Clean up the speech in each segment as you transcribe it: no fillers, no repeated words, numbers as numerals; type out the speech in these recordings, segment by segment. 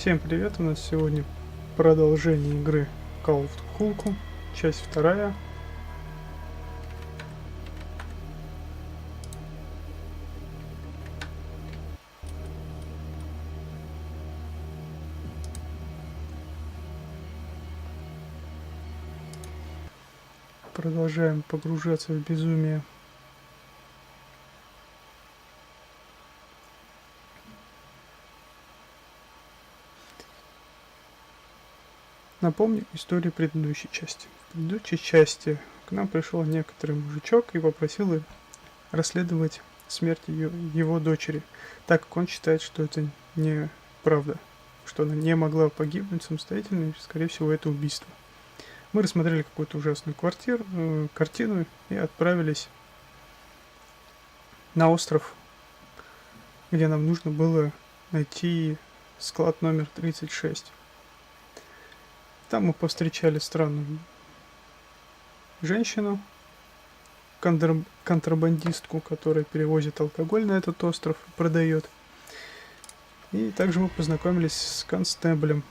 Всем привет, у нас сегодня продолжение игры Cthulhu, часть 2. Продолжаем погружаться в безумие. Напомню историю предыдущей части. В предыдущей части к нам пришел некоторый мужичок и попросил расследовать смерть его дочери, так как он считает, что это неправда, что она не могла погибнуть самостоятельно, и, скорее всего, это убийство. Мы рассмотрели какую-то ужасную картину и отправились на остров, где нам нужно было найти склад номер 36. Там мы повстречали странную женщину, контрабандистку, которая перевозит алкоголь на этот остров и продает. И также мы познакомились с констеблем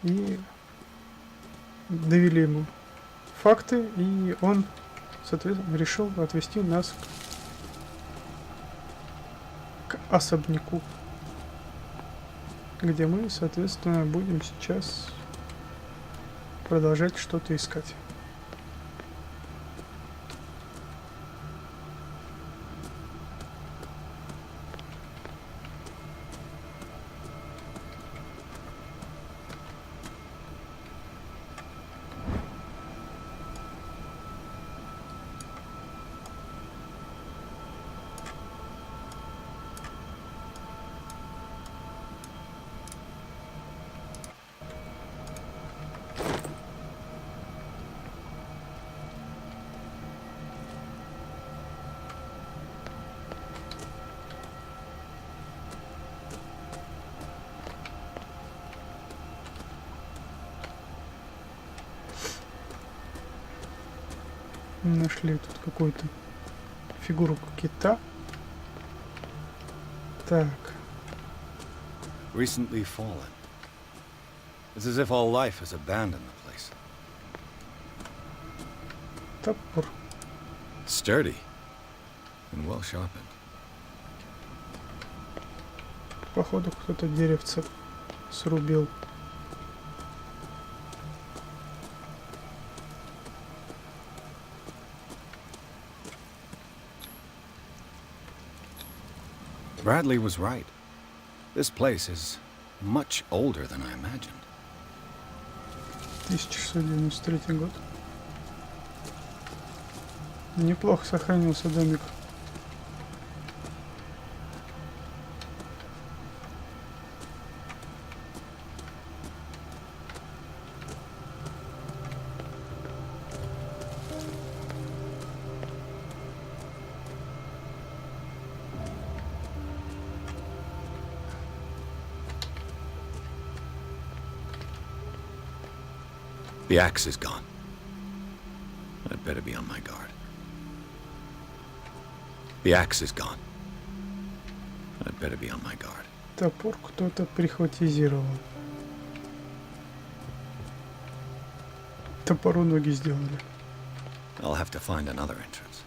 и довели ему факты, и он, соответственно, решил отвезти нас к особняку, где мы, соответственно, будем сейчас продолжать что-то искать. Нашли тут какую-то фигуру кита. Так. Recently fallen. It's as if all life has abandoned the place. Топор. Sturdy and well sharpened. Походу, кто-то деревце срубил. Bradley was right. This place is much older than I imagined. 1693 год. Неплохо сохранился домик. The axe is gone. I'd better be on my guard. The axe is gone. I'd better be on my guard. Топор кто-то прихватизировал. Топору ноги сделали. I'll have to find another entrance.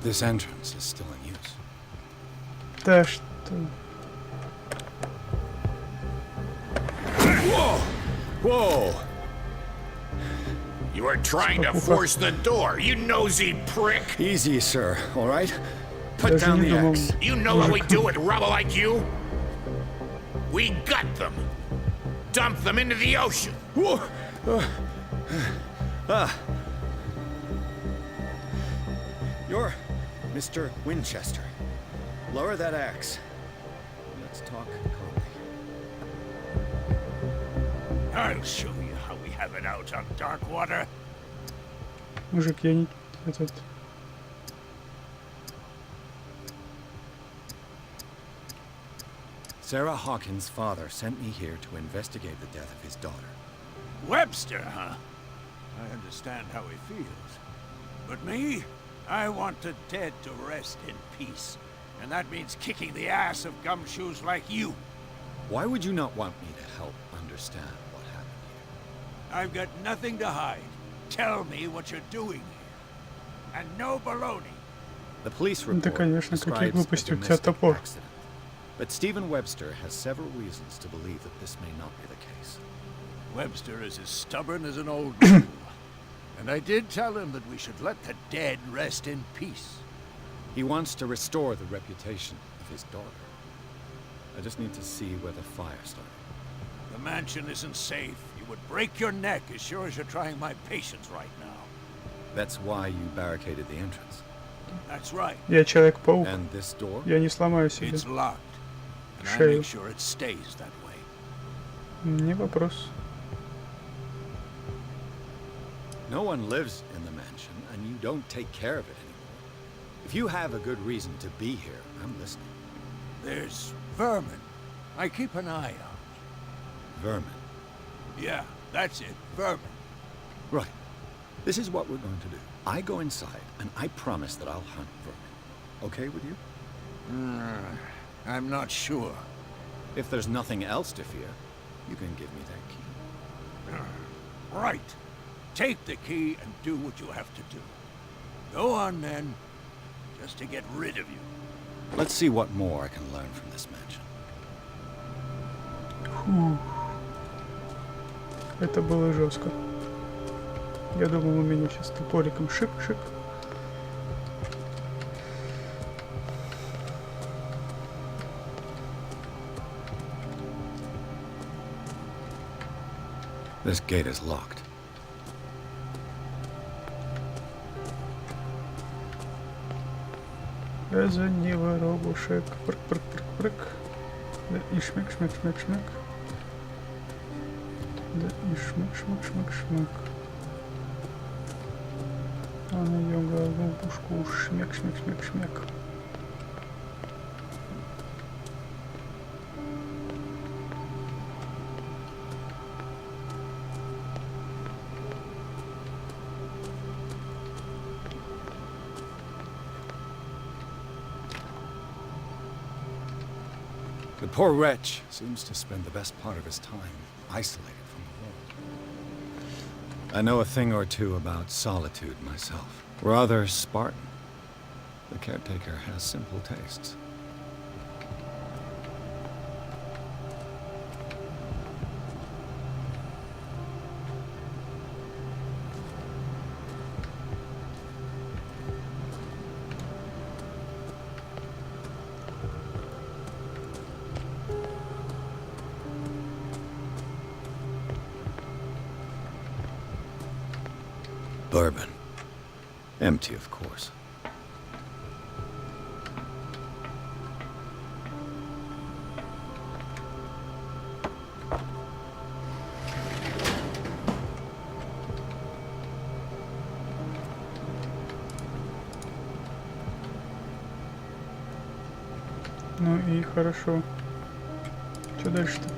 This entrance is still in use. Да что? Whoa! Whoa! You are trying to force the door, you nosy prick! Easy, sir, all right? Put Даже down не the думал. axe. You know what we do with rubble like you? We gut them. Dump them into the ocean. Whoa! You're Mr. Winchester. Lower that axe. Let's talk calmly. I'll show you how we have it out on dark water. Мужик, я не... Этот... Sarah Hawkins' father sent me here to investigate the death of his daughter. Webster, huh? I understand how he feels. But me? I want the dead to rest in peace. And that means kicking the ass of gumshoes like you. Why would you not want me to help understand what happened here? I've got nothing to hide. Tell me what you're doing here. And no baloney. The police Да, report конечно, какие describes a глупости, у тебя domestic топор. accident. But Stephen Webster has several reasons to believe that this may not be the case. Webster is as stubborn as an old mule. And I did tell him that we should let the dead rest in peace. He wants to restore the reputation of his daughter. I just need to see where the fire started. The mansion isn't safe. You would break your neck as sure as you're trying my patience right now. That's why you barricaded the entrance. That's right. Я Человек-паук. And this door? Я не сломаю себе It's locked. And I шею. make sure it stays that way. Не вопрос. No one lives in the mansion, and you don't take care of it anymore. If you have a good reason to be here, I'm listening. There's vermin. I keep an eye on. Vermin. Yeah, that's it. Vermin. Right. This is what we're going to do. I go inside, and I promise that I'll hunt vermin. Okay with you? I'm not sure. If there's nothing else to fear, you can give me that key. Right. Take the key and do what you have to do. Go on, then. Just to get rid of you. Let's see what more I can learn from this mansion. Фу. Это было жестко. Я думал, у меня сейчас топориком шик-шик. This gate is locked. Разони воробушек. Прыг-прыг-прыг-прыг. Да и шмяк-шмяк-шмяк-шмяк. Да и шмяк-шмяк-шмяк-шмяк. А на ее головушку шмяк-шмяк-шмяк-шмяк. The poor wretch seems to spend the best part of his time isolated from the world. I know a thing or two about solitude myself. Rather Spartan. The caretaker has simple tastes. Bourbon. Empty, of course. Ну и хорошо. Что дальше-то?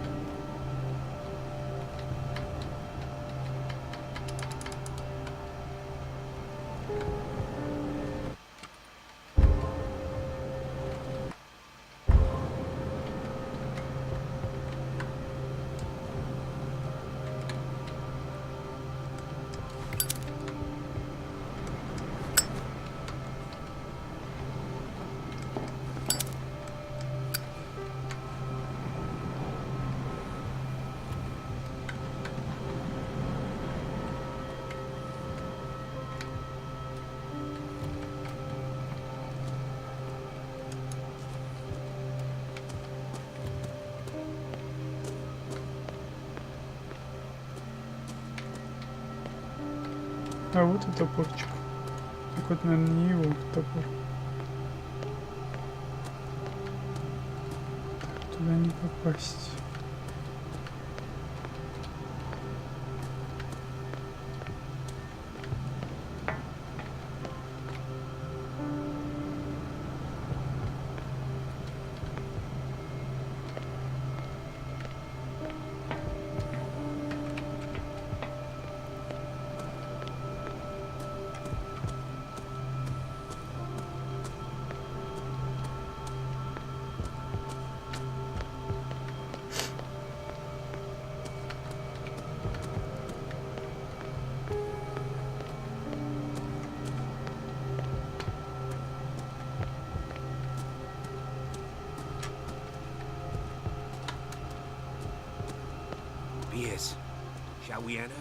А вот и топорчик. Так вот, наверное, не его топор. Так, туда не попасть. Shall we enter?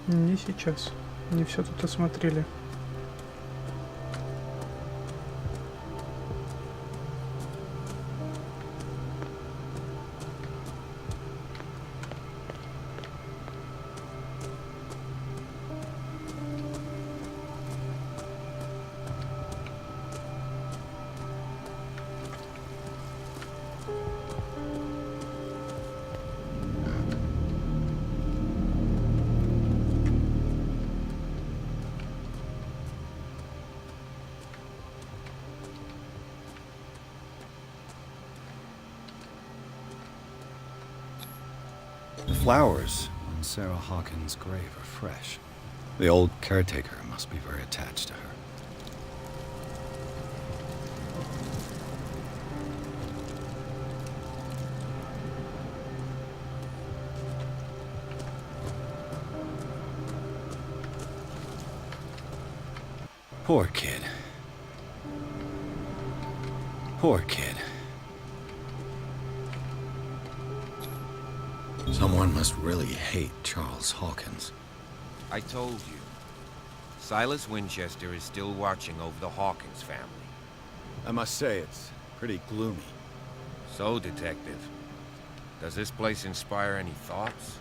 Не сейчас. Не все тут осмотрели. The flowers on Sarah Hawkins' grave are fresh. The old caretaker must be very attached to her. Poor kid. Poor kid. Someone must really hate Charles Hawkins. I told you. Silas Winchester is still watching over the Hawkins family. I must say, it's pretty gloomy. So, Detective, does this place inspire any thoughts?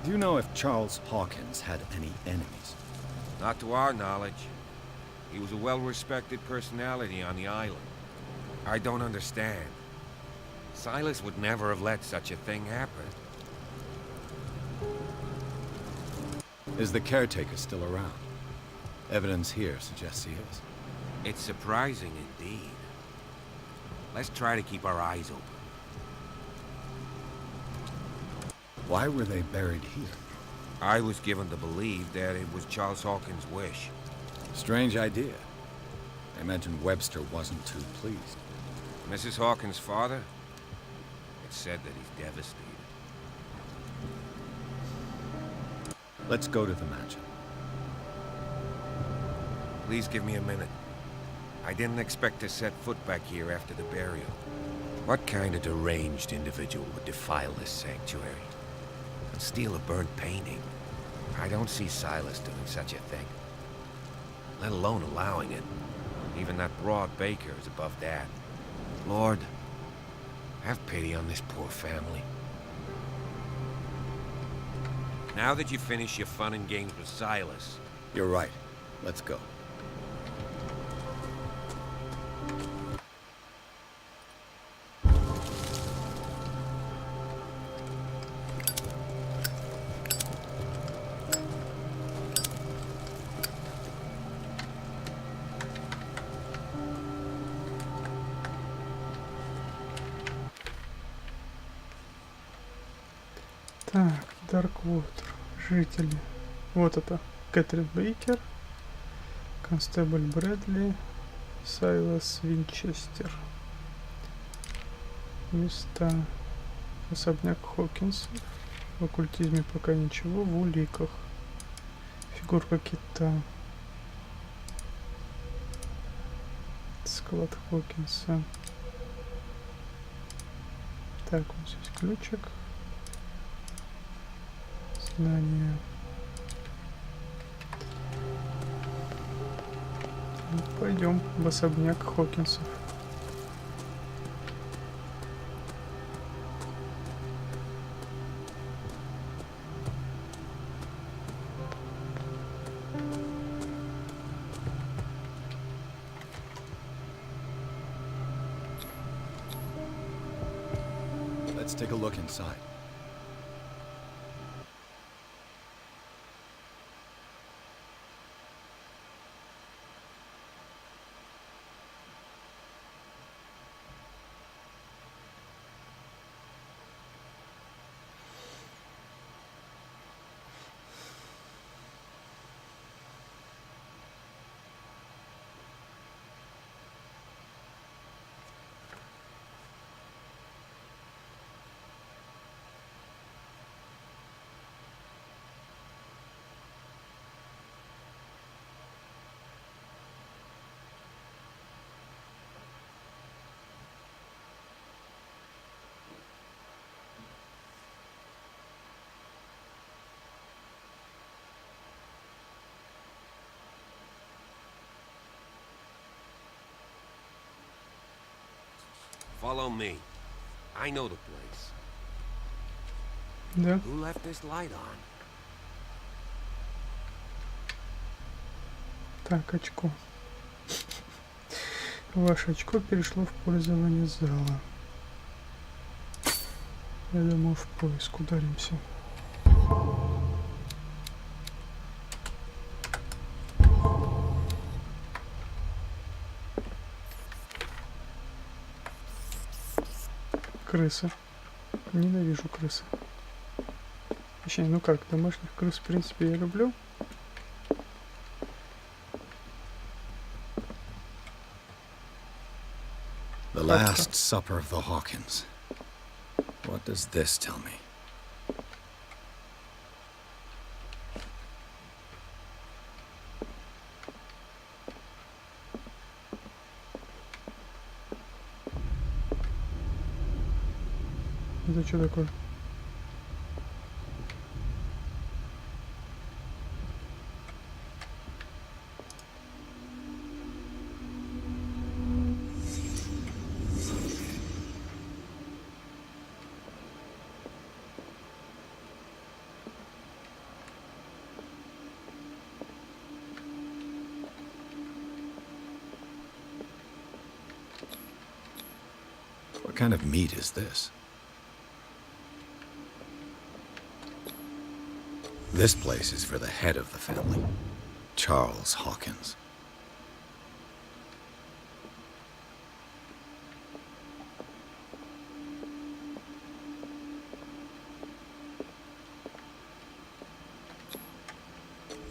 Do you know if Charles Hawkins had any enemies? Not to our knowledge. He was a well-respected personality on the island. I don't understand. Silas would never have let such a thing happen. Is the caretaker still around? Evidence here suggests he is. It's surprising indeed. Let's try to keep our eyes open. Why were they buried here? I was given to believe that it was Charles Hawkins' wish. Strange idea. I imagine Webster wasn't too pleased. Mrs. Hawkins' father? It's said that he's devastated. Let's go to the mansion. Please give me a minute. I didn't expect to set foot back here after the burial. What kind of deranged individual would defile this sanctuary? And steal a burnt painting? I don't see Silas doing such a thing. Let alone allowing it. Even that broad baker is above that. Lord, have pity on this poor family. Now that you finish your fun and games with Silas... You're right. Let's go. Так, Дарквотер. Жители. Вот это. Кэтрин Бейкер. Констебль Брэдли. Сайлас Винчестер. Места. Особняк Хокинсов. В оккультизме пока ничего. В уликах. Фигурка кита. Склад Хокинса. Так, вот здесь ключик. Знание. Ну, пойдем в особняк Хокинсов. Let's take a look inside. Follow me. I know the place. Да. Who left this light on? Так, очко. Ваше очко перешло в пользование зала. Я думаю, в поиск ударимся. Крысы. Ненавижу крысы. Точнее, ну как, домашних крыс, в принципе, я люблю. The Last Supper of the Hawkins. What does this tell me? Это что такое? What kind of meat is this? This place is for the head of the family, Charles Hawkins.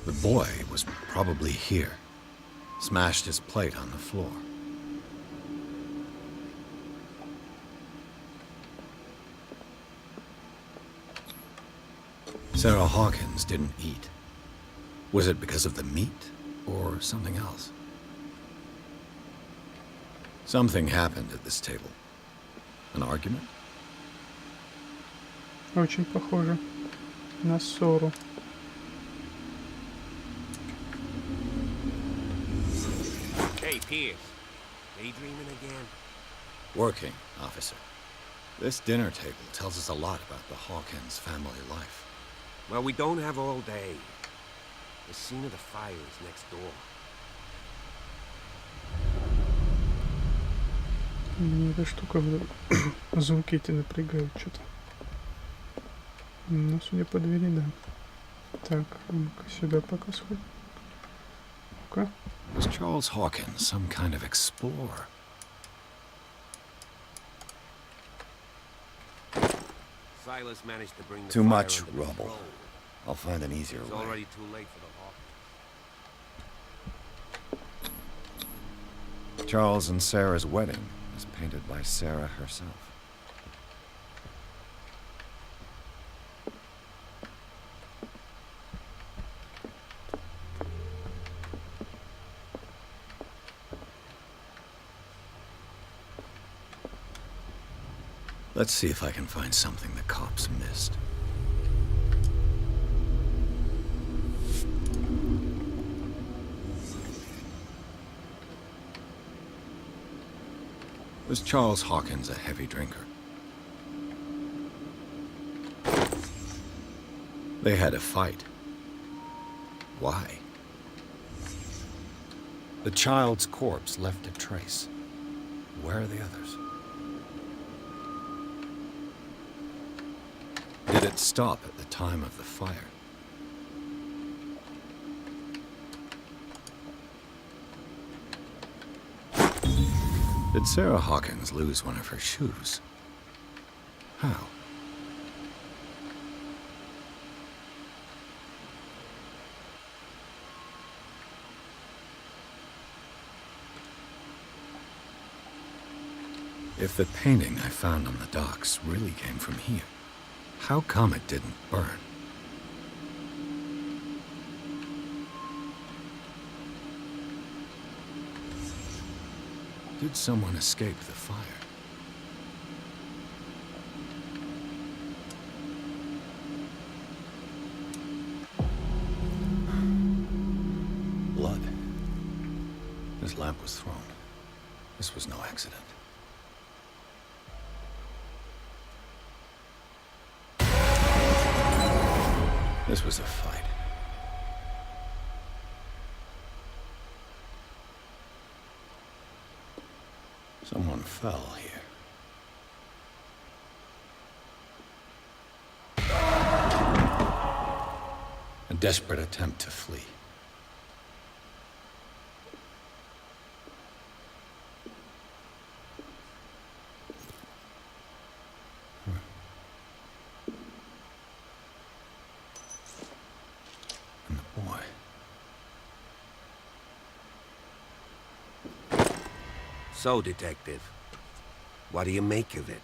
The boy was probably here, smashed his plate on the floor. Sarah Hawkins didn't eat. Was it because of the meat or something else? Something happened at this table. An argument? Очень похоже на ссору. Hey, Pierce. Daydreaming again? Working, officer. This dinner table tells us a lot about the Hawkins family life. Well, we don't have all day. The scene of the fire is next door. Мне эта штука звуки эти напрягают что-то. Ну, судя по двери, да. Так, ну-ка сюда пока сходим. Ну-ка. Was Charles Hawkins some kind of explorer? Silas managed to bring the Too fire much under rubble. control. I'll find an easier It's way. already too late for the Hawkins. Charles and Sarah's wedding was painted by Sarah herself. Let's see if I can find something the cops missed. Was Charles Hawkins a heavy drinker? They had a fight. Why? The child's corpse left a trace. Where are the others? Did it stop at the time of the fire? Did Sarah Hawkins lose one of her shoes? How? If the painting I found on the docks really came from here, how come it didn't burn? Did someone escape the fire? Blood. This lamp was thrown. This was no accident. This was a fight. Someone fell here. A desperate attempt to flee. And the boy. So, Detective, what do you make of it?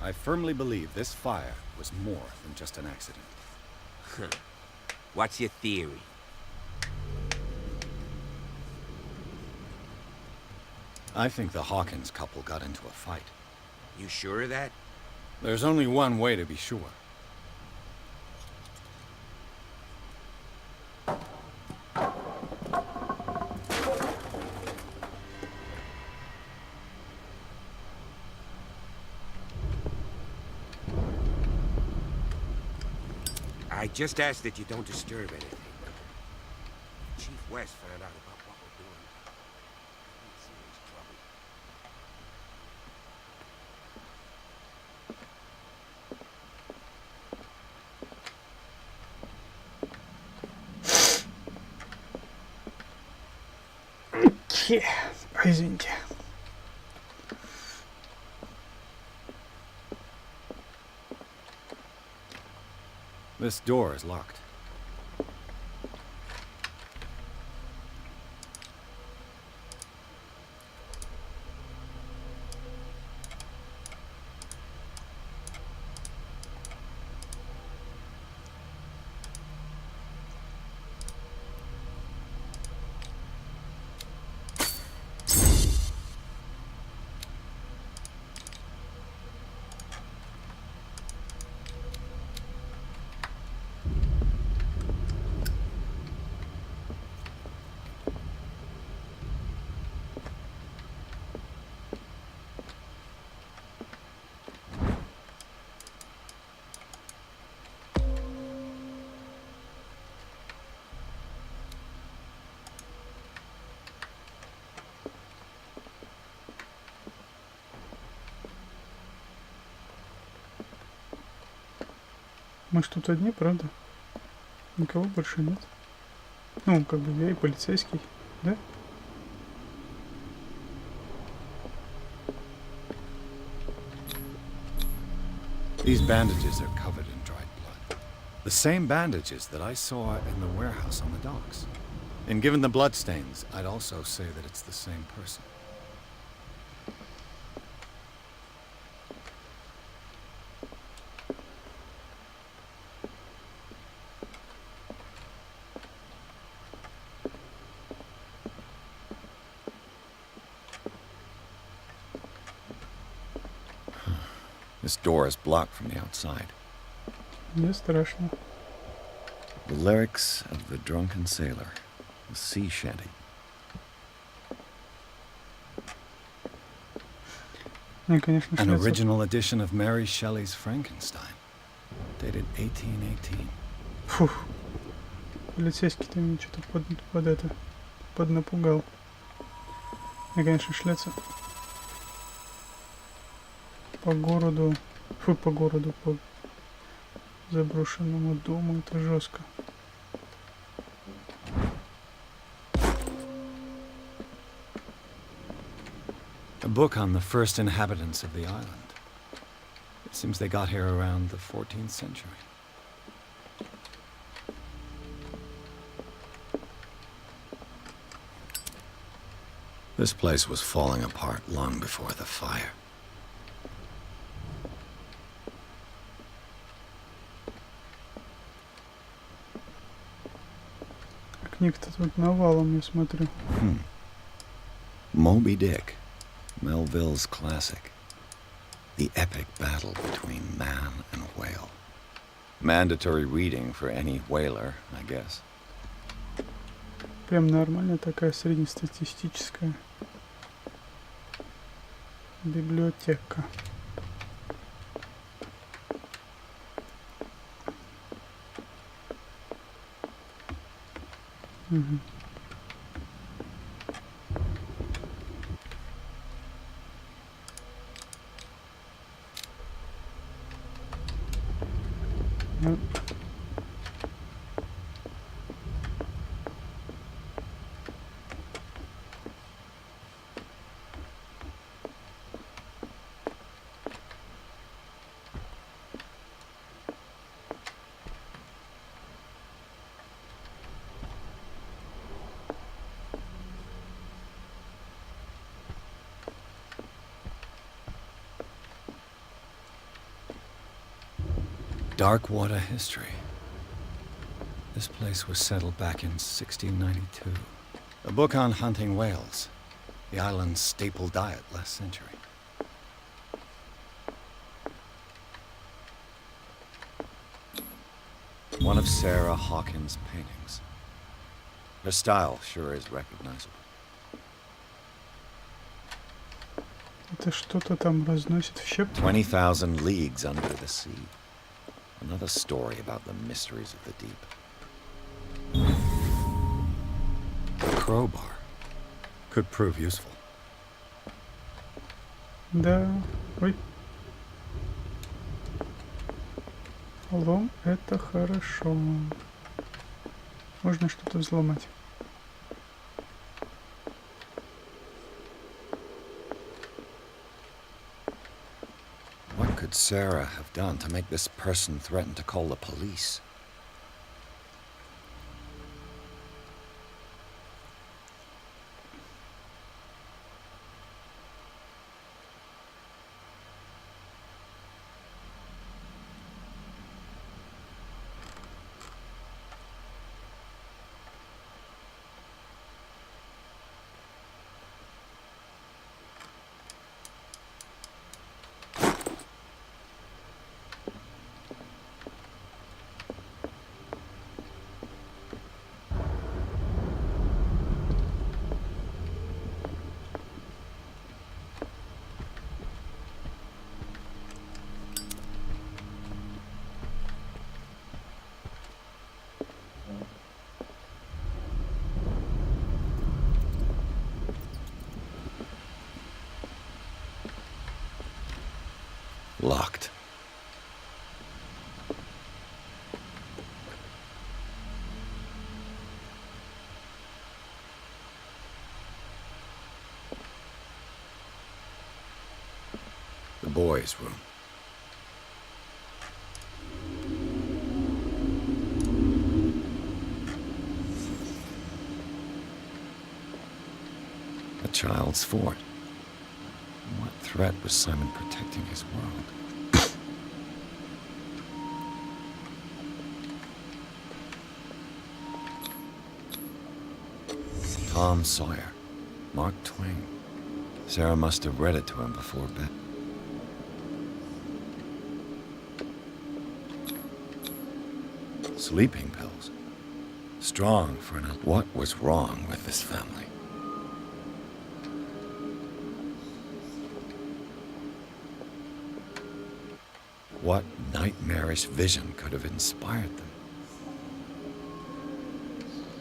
I firmly believe this fire was more than just an accident. What's your theory? I think the Hawkins couple got into a fight. You sure of that? There's only one way to be sure. I just ask that you don't disturb anything. Chief West found out about what we're doing. I'm in serious trouble. Извините. This door is locked. Мы ж тут одни, правда? Никого больше нет. Ну, как бы я и полицейский, да? These bandages are covered in dried blood. The same bandages that I saw in the warehouse on the docks. And given the bloodstains, I'd also say that it's the same person. This door is blocked from the outside. Мне страшно. The lyrics of the drunken sailor, the sea shanty. Мне, конечно, An шляться. original edition of Mary Shelley's Frankenstein, dated 1818. Фух. Полицейский-то меня что-то поднапугал. Мне, конечно, шляться по городу, по заброшенному дому, это жестко. A book on the first inhabitants of the island. It seems they got here around the 14th century. This place was falling apart long before the fire. Книг-то тут навалом, я смотрю. Moby Dick, Melville's classic. The epic battle between man and whale. Mandatory reading for any whaler, I guess. Прям нормальная такая среднестатистическая Библиотека. Угу. Ну. Dark water history. This place was settled back in 1692. A book on hunting whales, the island's staple diet last century. One of Sarah Hawkins' paintings. Her style sure is recognizable. Это что-то там разносит в щепки. 20,000 leagues under the sea. Another story about the mysteries of the deep. A crowbar could prove useful. Да. Ой. Лом — это хорошо. Можно что-то взломать. What could Sarah have done to make this person threaten to call the police? Locked. The boys' room. A child's fort. What threat was Simon protecting his world? Tom Sawyer, Mark Twain. Sarah must have read it to him before bed. Sleeping pills. Strong for an... What was wrong with this family? What nightmarish vision could have inspired them?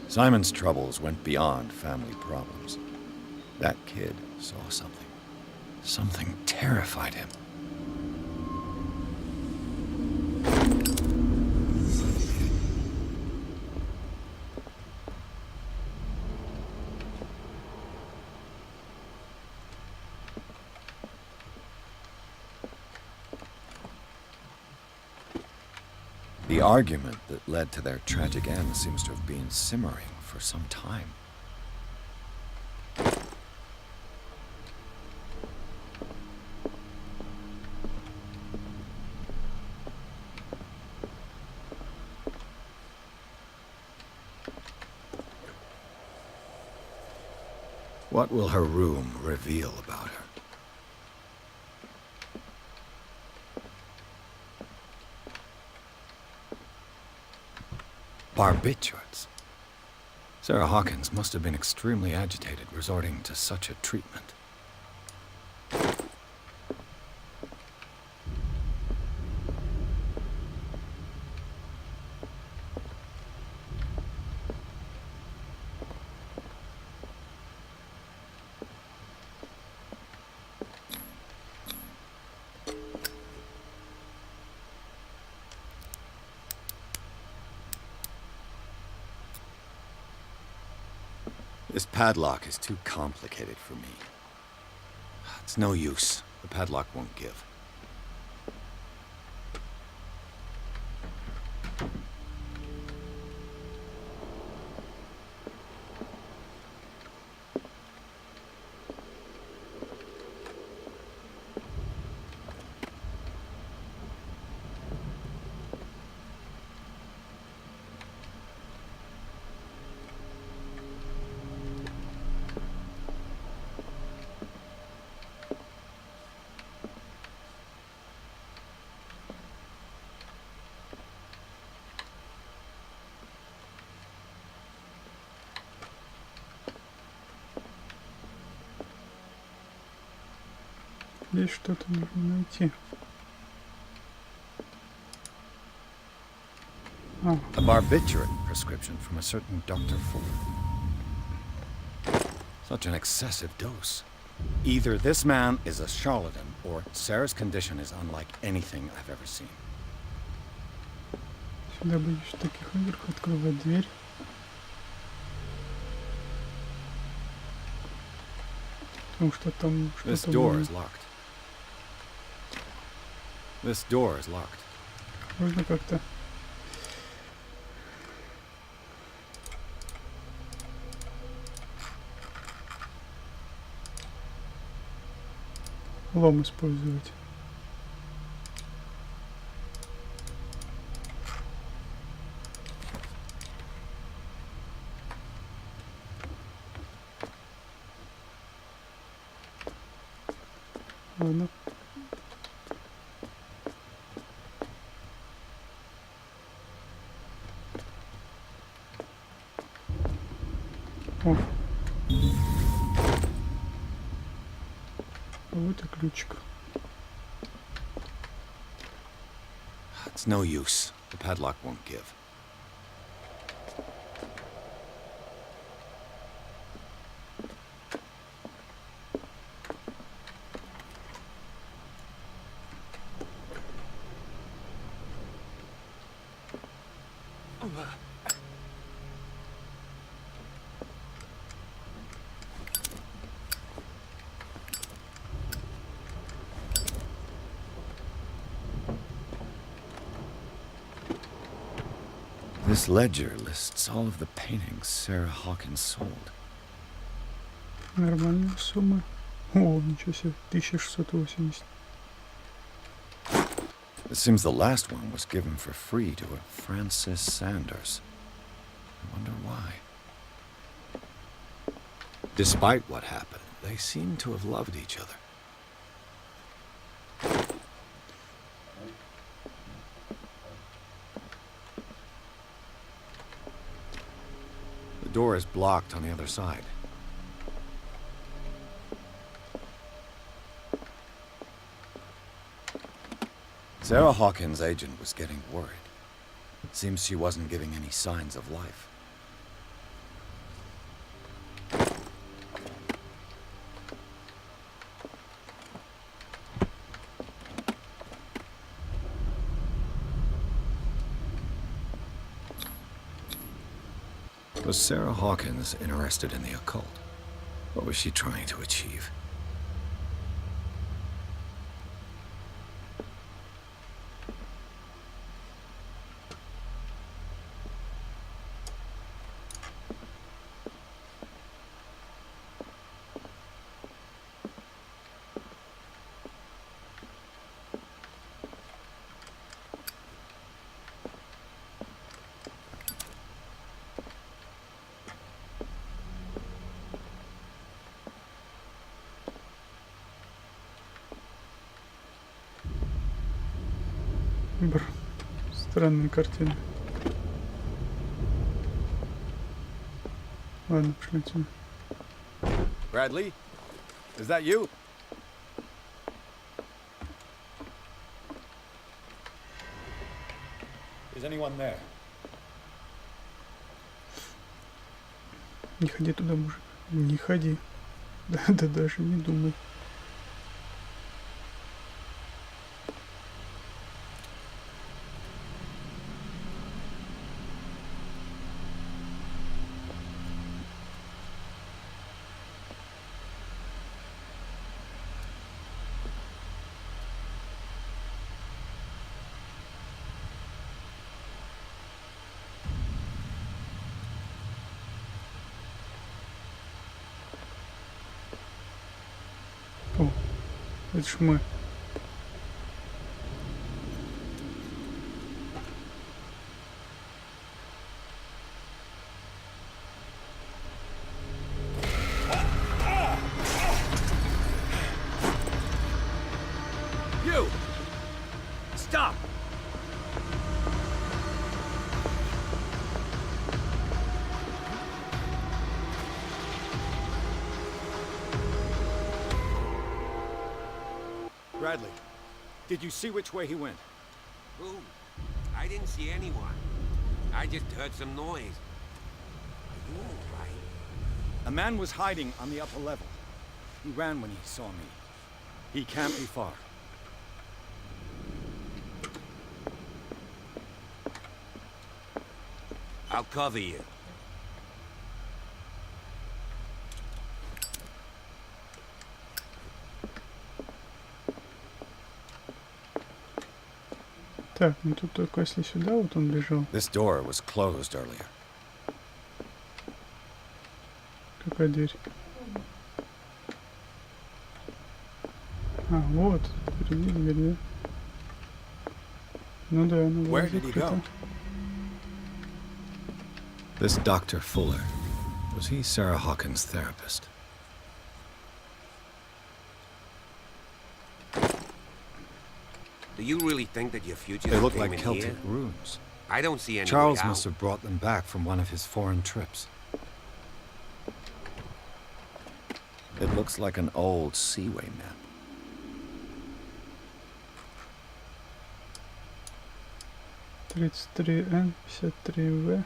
Simon's troubles went beyond family problems. That kid saw something. Something terrified him. The argument that led to their tragic end seems to have been simmering for some time. What will her room reveal about her? Barbiturates. Sarah Hawkins must have been extremely agitated, resorting to such a treatment. This padlock is too complicated for me. It's no use. The padlock won't give. Здесь что-то нужно найти. А, A barbiturate prescription from a certain Dr. Fuller. Such an excessive dose. Either this man is a charlatan, or Sarah's condition is unlike anything I've ever seen. сюда боюсь таких играх открывать дверь. Потому что там This что-то door было. is locked. This door is locked. Можно как-то... лом использовать. Ладно. О. Вот и ключик. It's no use. The padlock won't give. This ledger lists all of the paintings Sarah Hawkins sold. Нормальная сумма. О, ничего себе. 1680. It seems the last one was given for free to a Francis Sanders. I wonder why. Despite what happened, they seem to have loved each other. The door is blocked on the other side. Sarah Hawkins' agent was getting worried. Seems she wasn't giving any signs of life. Was Sarah Hawkins interested in the occult? What was she trying to achieve? Бр. Странная картина. Ладно, пошли отсюда. Bradley? Is that you? Is anyone there? Не ходи туда, мужик. Не ходи. Да, да даже не думай. Это ж мы. You! Stop! Bradley, did you see which way he went? Who? I didn't see anyone. I just heard some noise. Are you all right? A man was hiding on the upper level. He ran when he saw me. He can't be far. I'll cover you. Так, ну тут только если сюда вот он бежал. This door was closed earlier. Какая дверь? А, вот. Впереди дверь, да? Ну да, она была Where did he закрыта. go? This Dr. Fuller, was he Sarah Hawkins' therapist? Do you really think that your future They look came like in Celtic here? runes. I don't see any Charles way must out. have brought them back from one of his foreign trips. It looks like an old seaway map. Н 53В.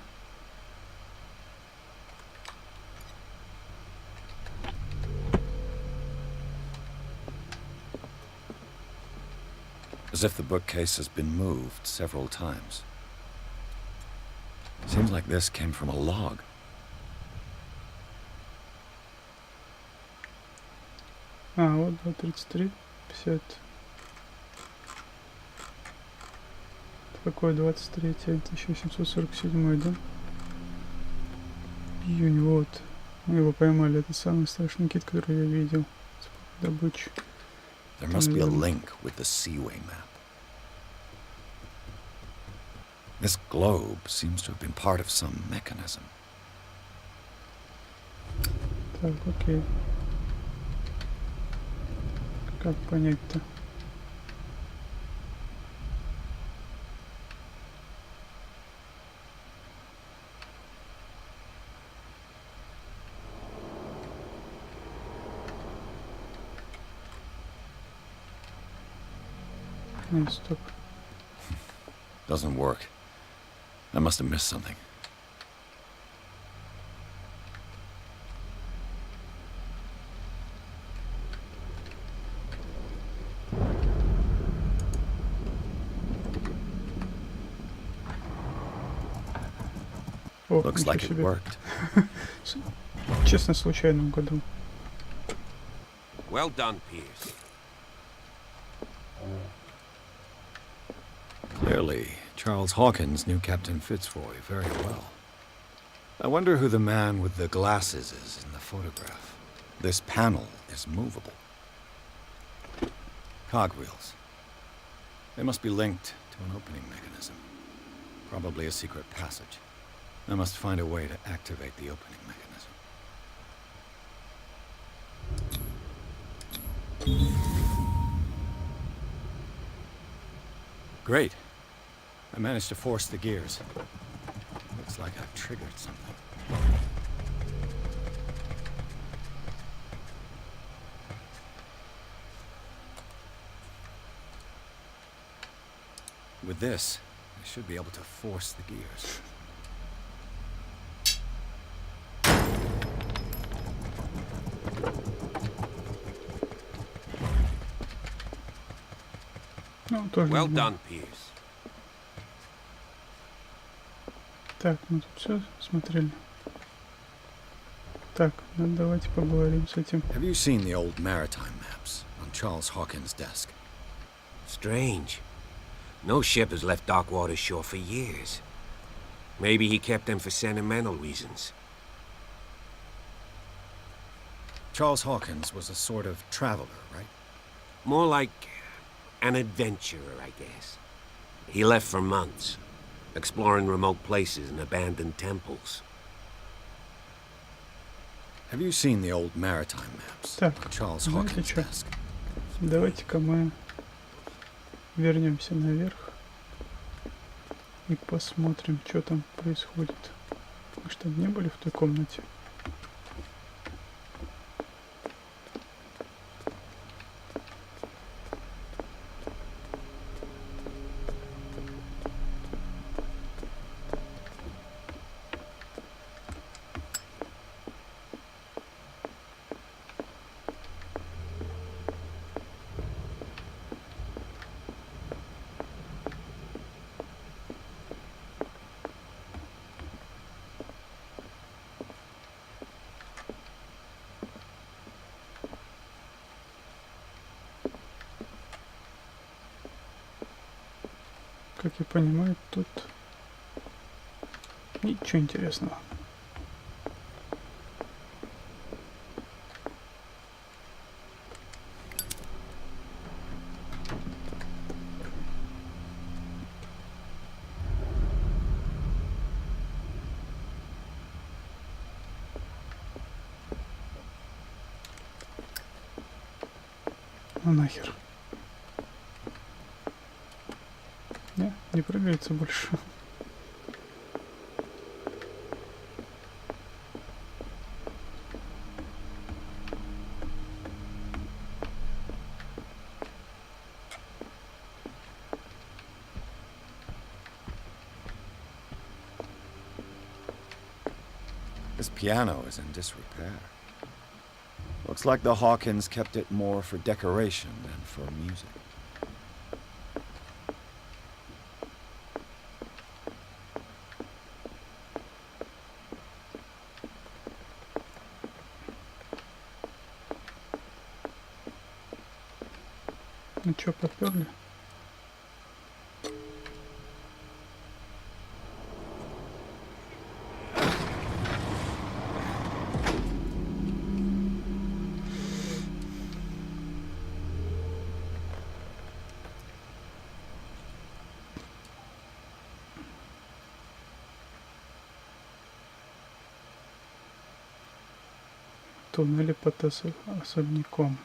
As if the bookcase has been moved several times. Seems like this came from a log. А, вот 233, 50. Какой 23, 1747, да? Июнь, вот. Мы его поймали, это самый страшный кит, который я видел. Добычу. There must be a link with the seaway map. This globe seems to have been part of some mechanism. Так, окей. Как понять-то? Стоп. Doesn't work. I must have missed something. О, Looks ничего like it себе. worked. Честно, случайно угадал. Well done, Pierce. Clearly, Charles Hawkins knew Captain Fitzroy very well. I wonder who the man with the glasses is in the photograph. This panel is movable. Cogwheels. They must be linked to an opening mechanism. Probably a secret passage. I must find a way to activate the opening mechanism. Great. I managed to force the gears. Looks like I've triggered something. With this, I should be able to force the gears. Ну, тоже Well не знаю. done, Pierce. Так, мы тут все смотрели. Так, ну давайте поговорим с этим. Have you seen the old maritime maps on Charles Hawkins' desk? Strange. No ship has left Darkwater shore for years. Maybe he kept them for sentimental reasons. Charles Hawkins was a sort of traveler, right? More like an adventurer, I guess. He left for months, exploring remote places and abandoned temples. Have you seen the old maritime maps? Так, Charles знаете Hawkins' что? desk. Давайте-ка мы вернемся наверх и посмотрим, что там происходит. Мы что, не были в той комнате? Как я понимаю, тут ничего интересного. Ну нахер. Не прыгается больше. This piano is in disrepair. Looks like the Hawkins kept it more for decoration than for music. Ну чё, попёрли? Туннели под особняком.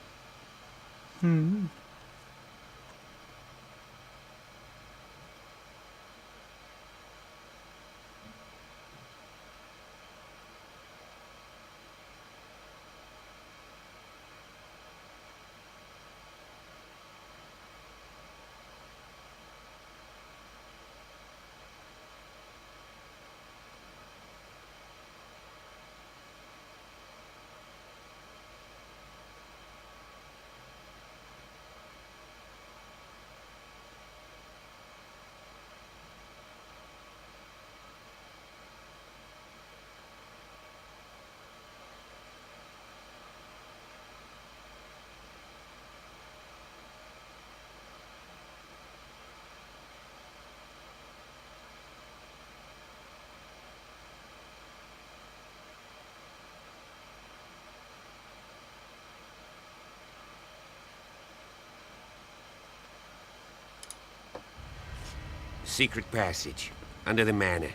Secret passage, under the manor.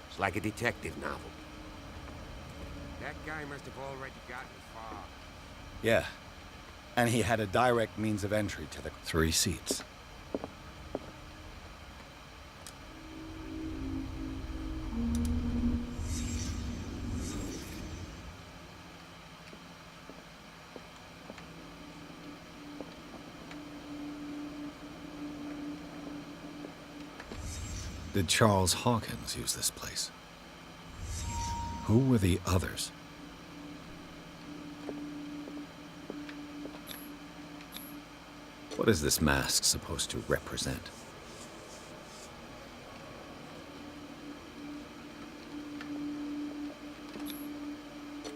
It's like a detective novel. That guy must have already gotten far. Yeah. And he had a direct means of entry to the 3 seats. Did Charles Hawkins use this place? Who were the others? What is this mask supposed to represent?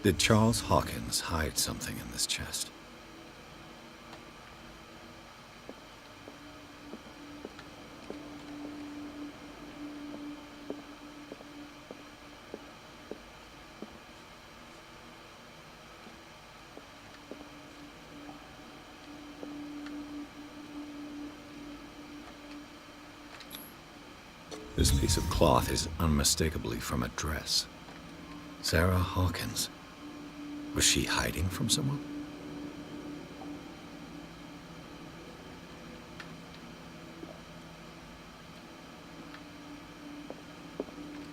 Did Charles Hawkins hide something in this chest? This piece of cloth is unmistakably from a dress. Sarah Hawkins. Was she hiding from someone?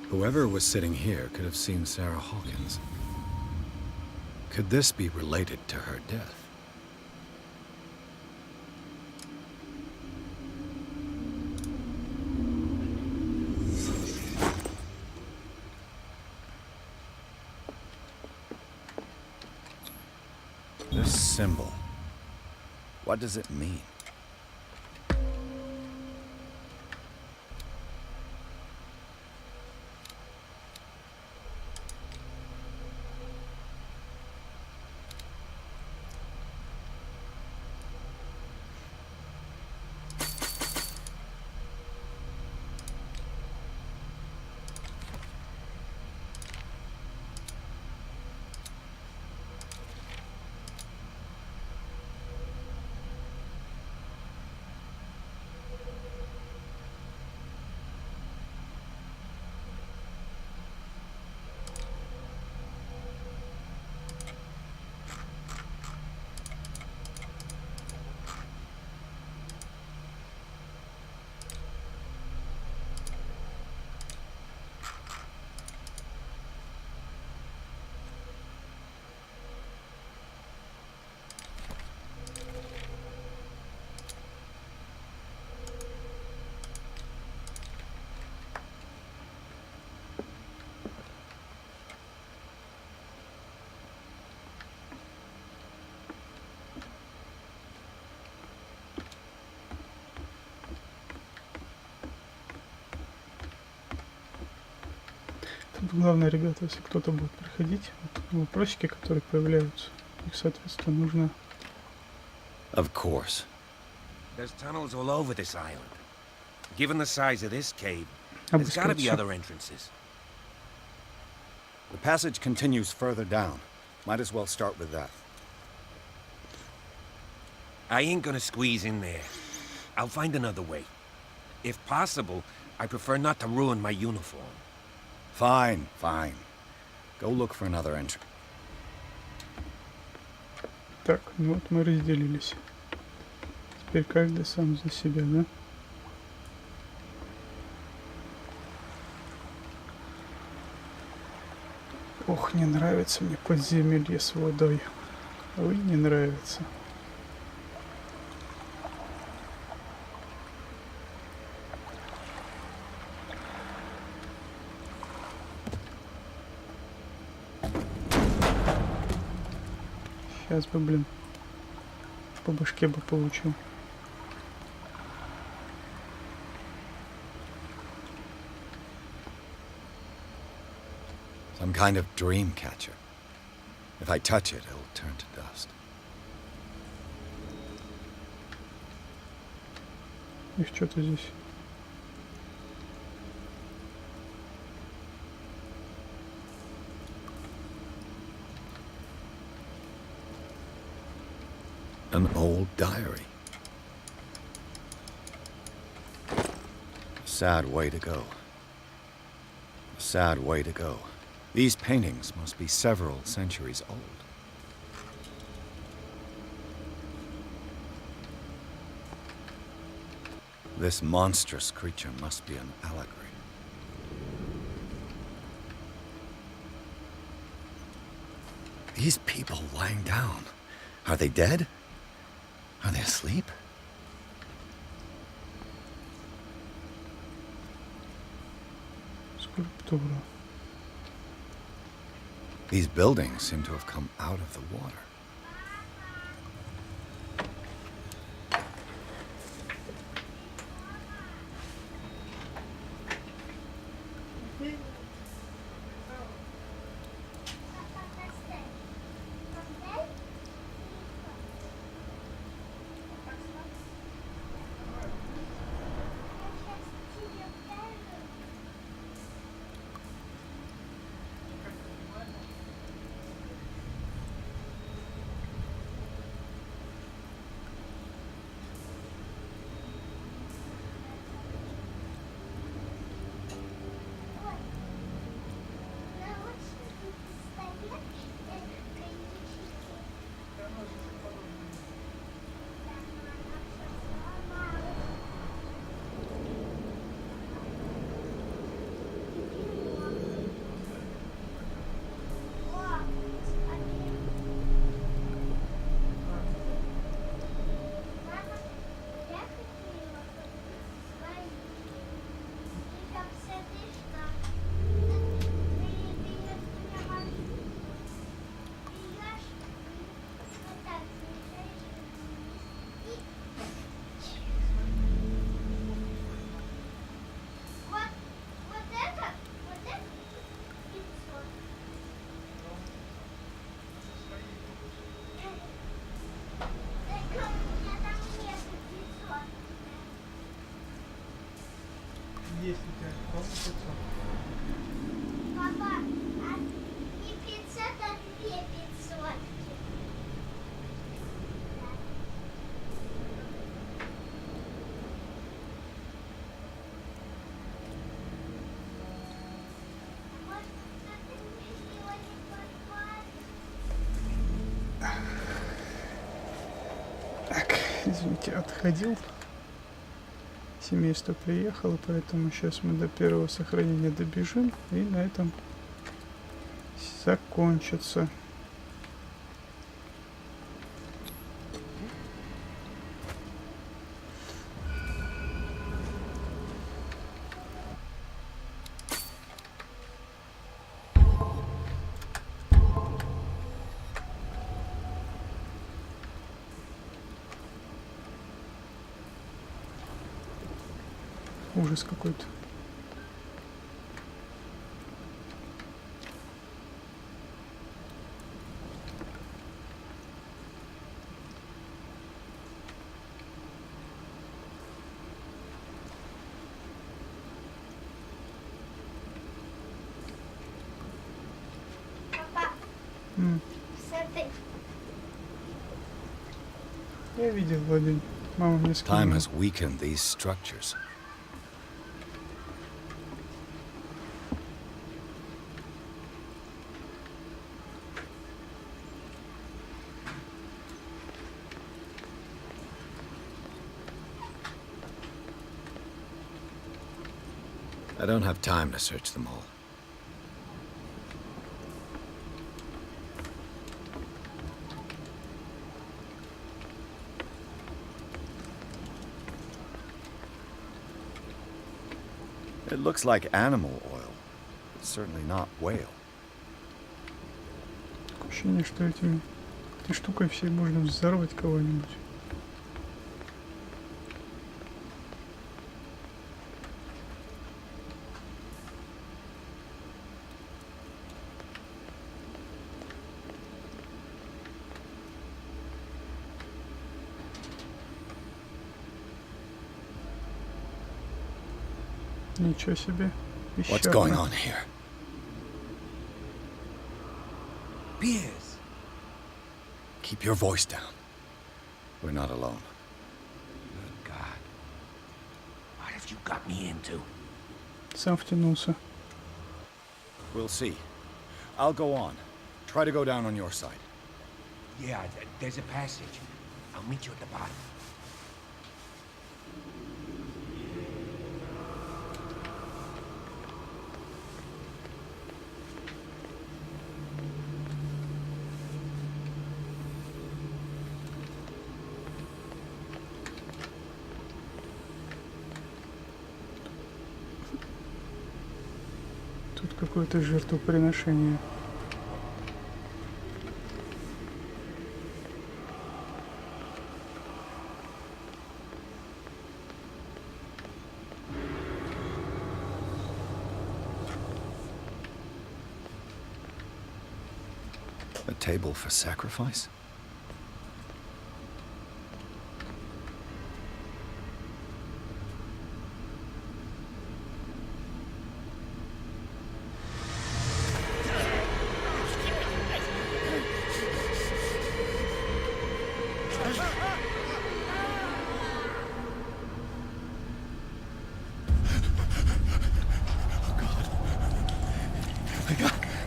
Whoever was sitting here could have seen Sarah Hawkins. Could this be related to her death? This symbol, what does it mean? Тут главное, ребята, если кто-то будет проходить, вот вопросики, которые появляются, их, соответственно, нужно... Of course. There's tunnels all over this island. Given the size of this cave, there's gotta be other entrances. The passage continues further down. Might as well start with that. I ain't gonna squeeze in there. I'll find another way. If possible, I prefer not to ruin my uniform. Fine, fine. Go look for another entry. Так, ну вот мы разделились. Теперь каждый сам за себя, да? Ох, не нравится мне подземелье с водой. Ой, не нравится. Сейчас бы, блин, по башке бы получил. Some kind of dream catcher. If I touch it, it'll turn to dust. Их что-то здесь. An old diary. A sad way to go. A sad way to go. These paintings must be several centuries old. This monstrous creature must be an allegory. These people lying down, are they dead? Are they asleep? Скульптура. These buildings seem to have come out of the water. Есть у тебя полный 500. Папа, а не 500, а 2500. Может, кто-то сегодня подпадет? Так, извините, отходил. Семейство приехало, поэтому сейчас мы до первого сохранения добежим, и на этом закончится. Ужас какой-то. Папа, смотри. Я видел один. Мама мне Time сказала. has weakened these structures. I don't have time to search them all. It looks like animal oil. It's certainly not whale. Такое ощущение, что этой штукой всей можно взорвать кого-нибудь. Ничего себе. Еще What's going одна. on here? Piers! Keep your voice down. We're not alone. Good God. What have you got me into? Сам втянулся. We'll see. I'll go on. Try to go down on your side. Yeah, there's a passage. I'll meet you at the bottom. Тут какое-то жертвоприношение. A table for sacrifice?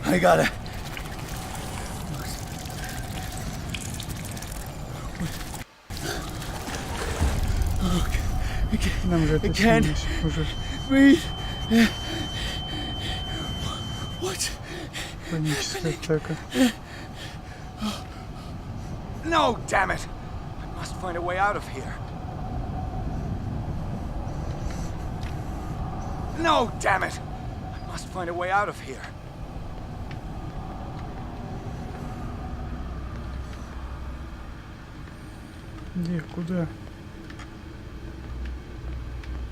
I got it. Нам же это снилось уже. What? Паническая атака. No, damn it! I must find a way out of here. No, damn it! I must find a way out of here. Где? Куда?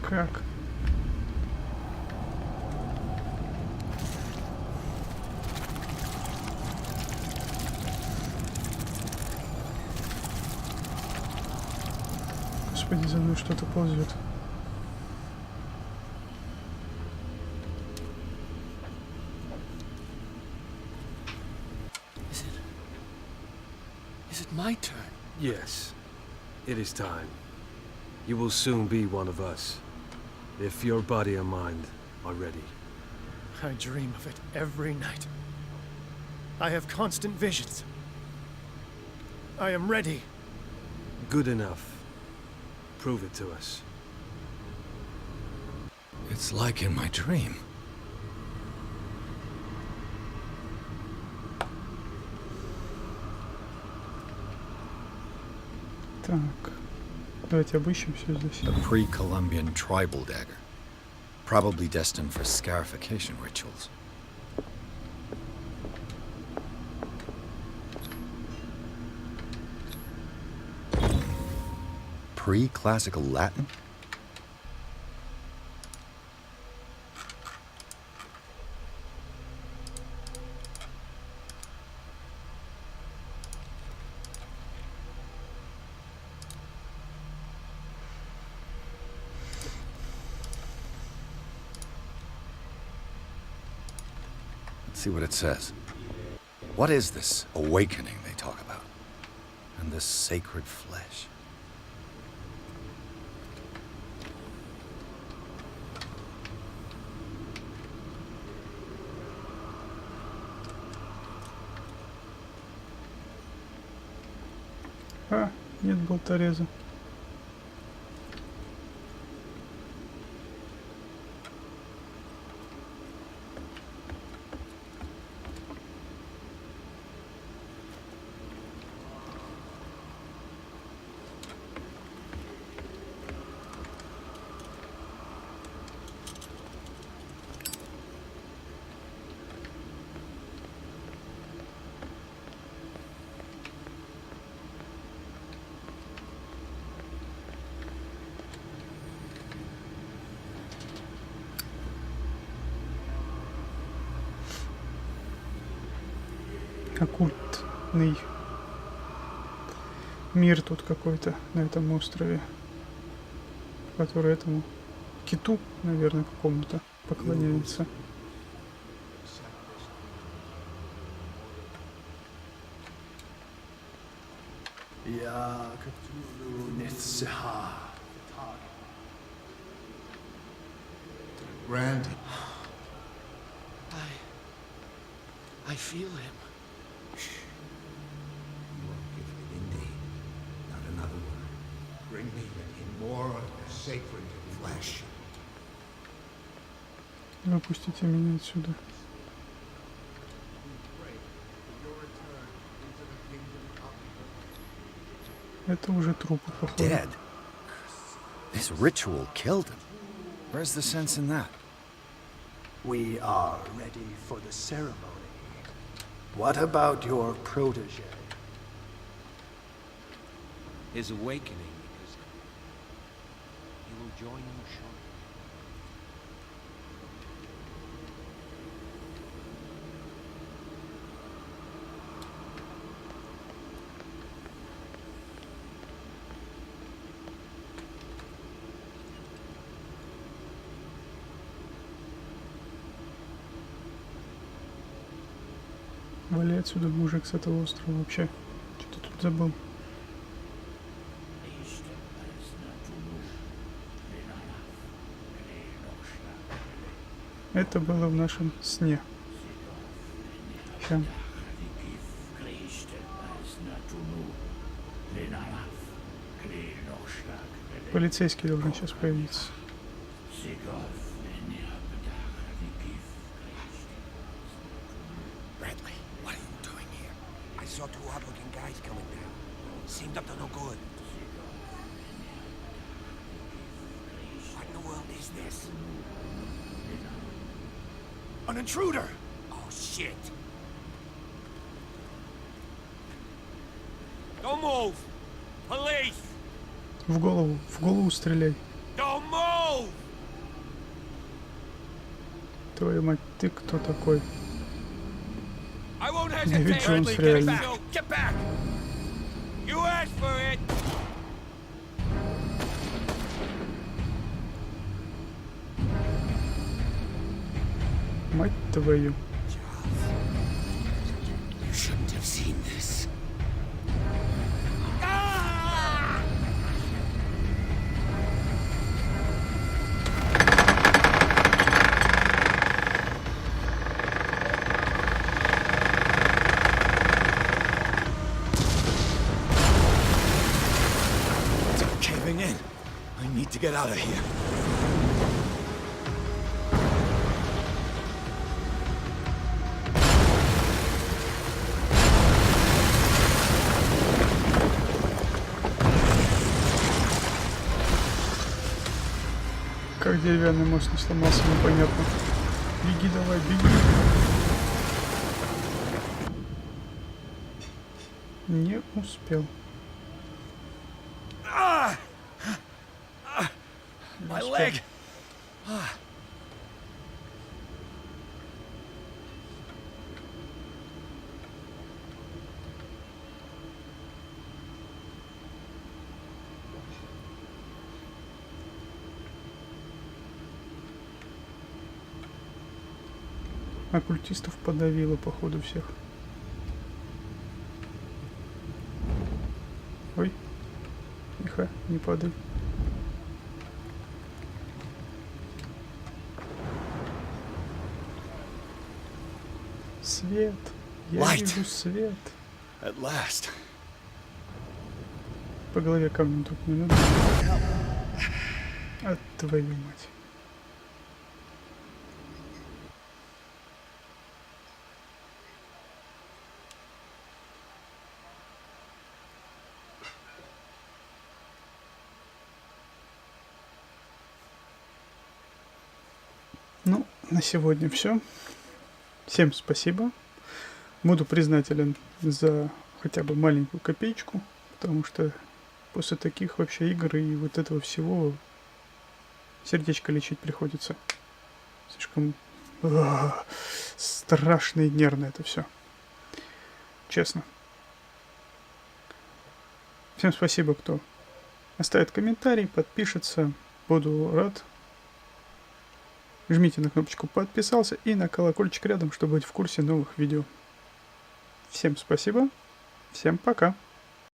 Как? Господи, за мной что-то ползет. Is it my turn? Yes, it is time. You will soon be one of us, if your body and mind are ready. I dream of it every night. I have constant visions. I am ready. Good enough. Prove it to us. It's like in my dream. Так, давайте обыщем все здесь. A pre-Columbian tribal dagger. Probably destined for scarification rituals. Pre-classical Latin? Let's see what it says. What is this awakening they talk about? And this sacred flesh? А, нет болтореза. Оккультный мир тут какой-то на этом острове, который этому киту, наверное, какому-то поклоняется. Я Cthulhu Randy. I feel him. You are gifted indeed. Not another word. Bring me in more sacred flesh. Выпустите меня отсюда. Это уже трупы, походу. Dead? This ritual killed him. Where's the sense in that? We are ready for the ceremony. What about your protege? His awakening because he will join you shortly. Вали отсюда, мужик, с этого острова вообще. Что ты тут забыл? Это было в нашем сне. Ща. Полицейский должен сейчас появиться. Bradley, what are you doing here? I saw two odd-looking guys coming down. Seemed up to no good. What in the world is this? An intruder! Oh, shit! Don't move! Police! В голову стреляй. Don't move! Твою мать, ты кто такой? I won't Дэвид hesitate! Джонс Get реально. back! Get back! You asked for it! Мать твою. You shouldn't have seen this. to get out of here. Как деревянный мост не сломался, непонятно. Беги давай, беги. Не успел. My leg! Оккультистов подавило, походу, всех. Ой, тихо, не падай. Свет, я Light. вижу свет. At last. По голове камнем тут не надо. От твою мать. Ну, на сегодня все. Всем спасибо. Буду признателен за хотя бы маленькую копеечку, потому что после таких вообще игр и вот этого всего сердечко лечить приходится. Слишком страшно и нервно это все. Честно. Всем спасибо, кто оставит комментарий, подпишется. Буду рад. Жмите на кнопочку «Подписался» и на колокольчик рядом, чтобы быть в курсе новых видео. Всем спасибо, всем пока.